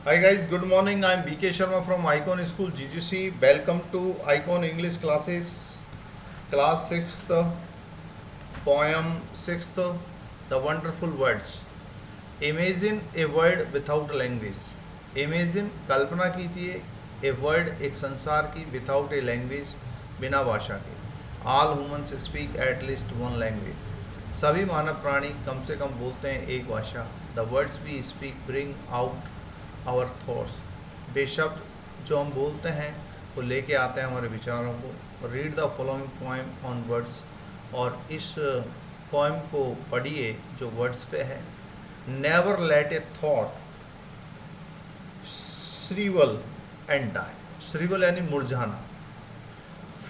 Hi guys, good morning. I'm BK Sharma from Icon School GGC. Welcome to Icon English classes. Class 6th, poem 6th, The Wonderful Words. Imagine a world without language. Imagine कल्पना कीजिए a world एक संसार की without a language बिना भाषा के. All humans speak at least one language. सभी मानव प्राणी कम से कम बोलते हैं एक भाषा. The words we speak bring out our thoughts. बेशब्द जो हम बोलते हैं वो लेके आते हैं हमारे विचारों को. Read the following poem on words. और इस पोएम को पढ़िए जो वर्ड्स पे है. Never let a thought shrivel and die. Shrivel यानी मुरझाना.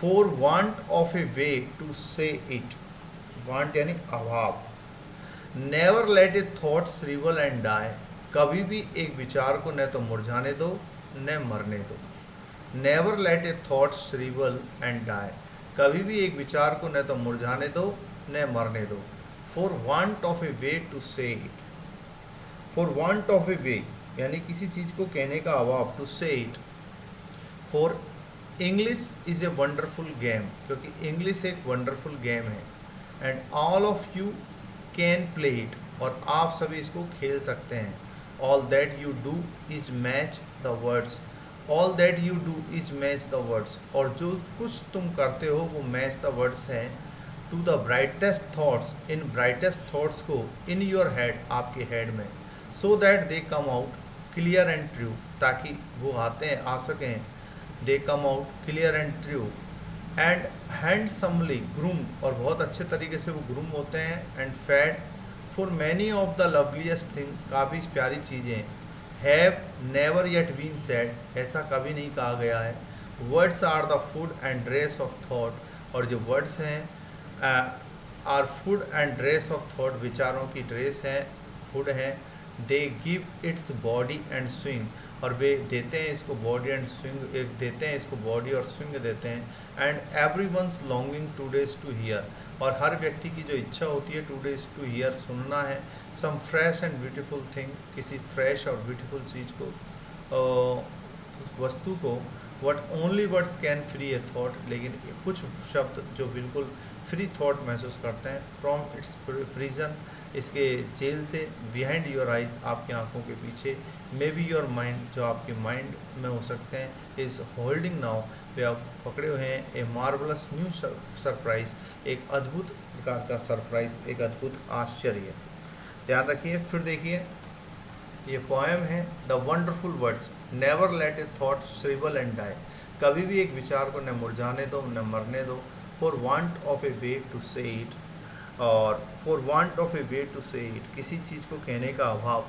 For want of a way to say it. Want यानी अभाव. Never let a thought shrivel and die. कभी भी एक विचार को न तो मुरझाने दो न मरने दो. Never let a thought shrivel and die. कभी भी एक विचार को न तो मुरझाने दो न मरने दो. For want of a way to say it. For want of a way यानी किसी चीज़ को कहने का अभाव. To say it. For English is a wonderful game. क्योंकि इंग्लिश एक वंडरफुल गेम है. And all of you can play it. और आप सभी इसको खेल सकते हैं. All that you do is match the words. All that you do is match the words. और जो कुछ तुम करते हो वो match the words हैं. To the brightest thoughts. In brightest thoughts को in your head. आपके head में. So that they come out clear and true. ताकि वो आ सकें. They come out clear and true. And handsomely groomed. और बहुत अच्छे तरीके से वो groom होते हैं. And fed for many of the loveliest thing. काफ़ी प्यारी चीज़ें. Have never yet been said. ऐसा कभी नहीं कहा गया है. Words are the food and dress of thought. और जो वर्ड्स हैं are food and dress of thought. विचारों की ड्रेस हैं, फूड हैं. They give its body and swing. और वे देते हैं इसको बॉडी एंड स्विंग. एक देते हैं इसको बॉडी और स्विंग देते हैं. And everyone's longing to days to hear. और हर व्यक्ति की जो इच्छा होती है टू डेज टू हियर, सुनना है. Some fresh and beautiful thing. किसी फ्रेश और ब्यूटीफुल चीज़ को, वस्तु को. What only words can free a thought. लेकिन कुछ शब्द जो बिल्कुल फ्री थॉट महसूस करते हैं. From its prison. इसके जेल से. Behind your eyes. आपकी आंखों के पीछे. May be your mind. जो आपके माइंड में हो सकते हैं. Is holding now. वे आप पकड़े हुए हैं. ए मार्वलस न्यू सरप्राइज. एक अद्भुत प्रकार का सरप्राइज. एक अद्भुत आश्चर्य. ध्यान रखिए. फिर देखिए ये पोएम है the wonderful words. Never let a thought shrivel and die. कभी भी एक विचार को न मुरझाने दो न मरने दो. For want of a way to say it. और for want of a way to say it. किसी चीज़ को कहने का अभाव.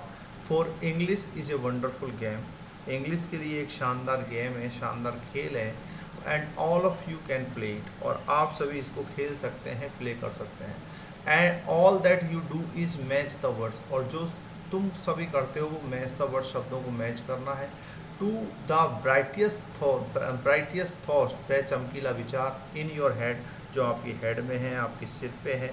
For English is a wonderful game. English के लिए एक शानदार गेम है, शानदार खेल है. And all of you can play it. और आप सभी इसको खेल सकते हैं, प्ले कर सकते हैं. And all that you do is match the words. और जो तुम सभी करते हो वो मैच द वर्ड. शब्दों को मैच करना है. To the brightest thought. वह चमकीला विचार इन योर हेड. जो आपकी हेड में है, आपके सिर पे है.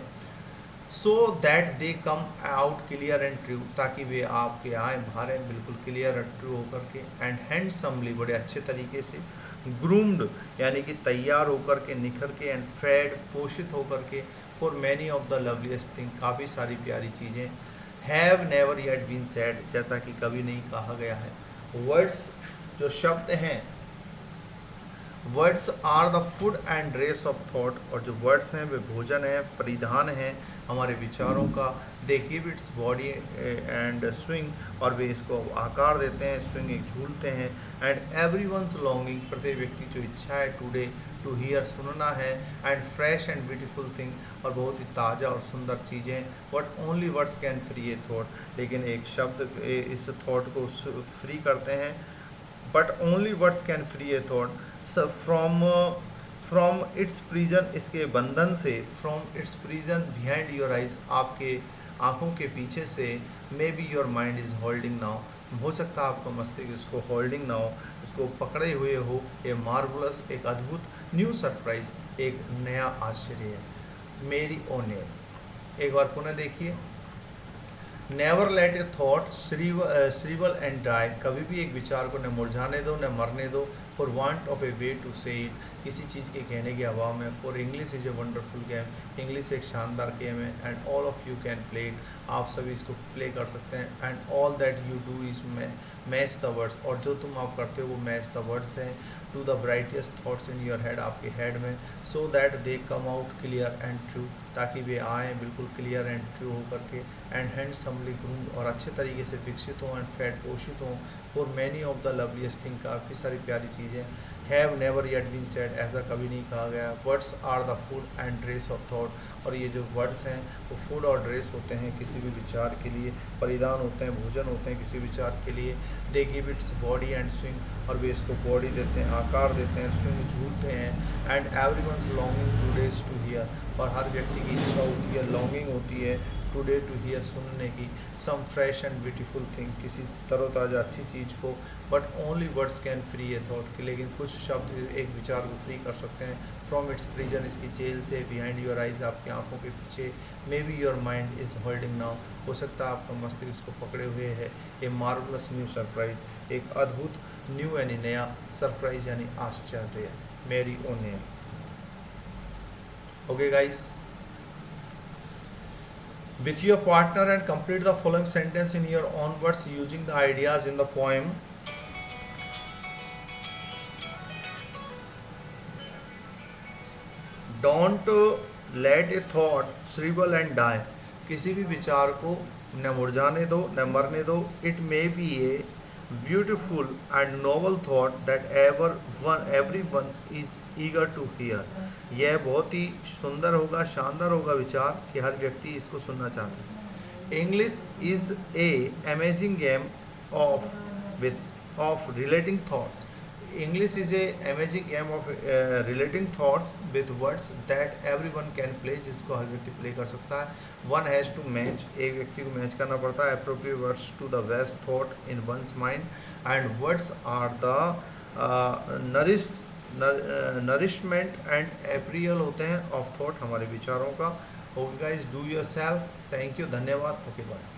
So that they come out clear and true. ताकि वे आपके आए बाहर हैं बिल्कुल क्लियर एंड ट्रू होकर के. And handsomely. बड़े अच्छे तरीके से. ग्रूम्ड यानी कि तैयार होकर के, निखर के. And fed. पोषित होकर के. For many of the loveliest thing. काफ़ी सारी प्यारी चीज़ें. Have never yet been said. जैसा कि कभी नहीं कहा गया है. वर्ड्स जो शब्द हैं, words are the food and dress of thought. और जो वर्ड्स हैं वे भोजन है, परिधान है हमारे विचारों का. दे give its body and swing. और वे इसको आकार देते हैं. स्विंग एक झूलते हैं. And everyone's longing. प्रत्येक व्यक्ति जो इच्छा है टुडे टू हियर, सुनना है. And fresh and beautiful thing. और बहुत ही ताज़ा और सुंदर चीज़ें. What only words can free a thought. लेकिन एक शब्द इस थॉट को फ्री करते हैं. But only words can free a thought. From its prison. इसके बंधन से. From its prison behind your eyes. आपके आंखों के पीछे से. May be your mind is holding now. हो सकता है आपका मस्तिष्क इसको होल्डिंग नाउ, इसको पकड़े हुए हो. ए मार्वलस. एक अद्भुत न्यू सरप्राइज. एक नया आश्चर्य. मेरी ओनेर. एक बार पुनः देखिए. Never let a thought shrivel and die, कभी भी एक विचार को न मुरझाने दो न मरने दो। For want of a way to say it, किसी चीज़ के कहने के अभाव में। For English is a wonderful game, English एक शानदार गेम है। And all of you can play it, आप सभी इसको प्ले कर सकते हैं। And all that you do is match the words, और जो तुम आप करते हो वो मैच द वर्ड्स हैं to the brightest thoughts in your head, आपके हेड में। So that they come out clear and true, ताकि वे आएँ बिल्कुल क्लियर एंड ट्रू होकर के। एंड हैंडसमली ग्रूम्ड, और अच्छे तरीके से विकसित हों। एंड फैट पोषित हों। For many of the loveliest thing, काफ़ी सारी प्यारी चीज़ें। Have never yet been said, ऐसा कभी नहीं कहा गया। Words are the food and dress of thought, और ये जो वर्ड्स हैं वो फूड और ड्रेस होते हैं किसी भी विचार के लिए, परिधान होते हैं, भोजन होते हैं किसी विचार के लिए। दे give its body and swing, और वे इसको बॉडी देते हैं, आकार देते हैं, स्विंग झूलते हैं। And everyone's longing to days to hear, और हर व्यक्ति की इच्छा होती है, लॉन्गिंग होती है टुडे टू हियर, सुनने की। Some fresh and beautiful thing, किसी तरोताज़ा अच्छी चीज़ को। But only words can free a thought, कि लेकिन कुछ शब्द एक विचार को फ्री कर सकते हैं। फ्रॉम इट्स प्रिजन, इसकी जेल से। बिहाइंड योर आइज, आपकी आंखों के पीछे। May be your mind is holding now, हो सकता है आपका मस्तिष्क इसको पकड़े हुए है। ए मार्वलस न्यू सरप्राइज, एक अद्भुत न्यू यानी नया, सरप्राइज यानी आश्चर्य। मेरी O'Neill. Okay guys, with your partner and complete the following sentence in your own words using the ideas in the poem. Don't let a thought shrivel and die, किसी भी विचार को न मुरझाने दो न मरने दो। It may be a beautiful and novel thought that everyone is eager to hear, यह बहुत ही सुंदर होगा, शानदार होगा विचार कि हर व्यक्ति इसको सुनना चाहता है। English is A amazing game of relating thoughts, English is A amazing game of relating thoughts with words that everyone can play, जिसको हर व्यक्ति प्ले कर सकता है। वन हैज़ टू मैच, एक व्यक्ति को मैच करना पड़ता है appropriate words to the best thought in one's mind. And words are the nourishment and apparel होते हैं ऑफ थॉट, हमारे विचारों का। Okay guys, do yourself. Thank you, धन्यवाद। Okay bye.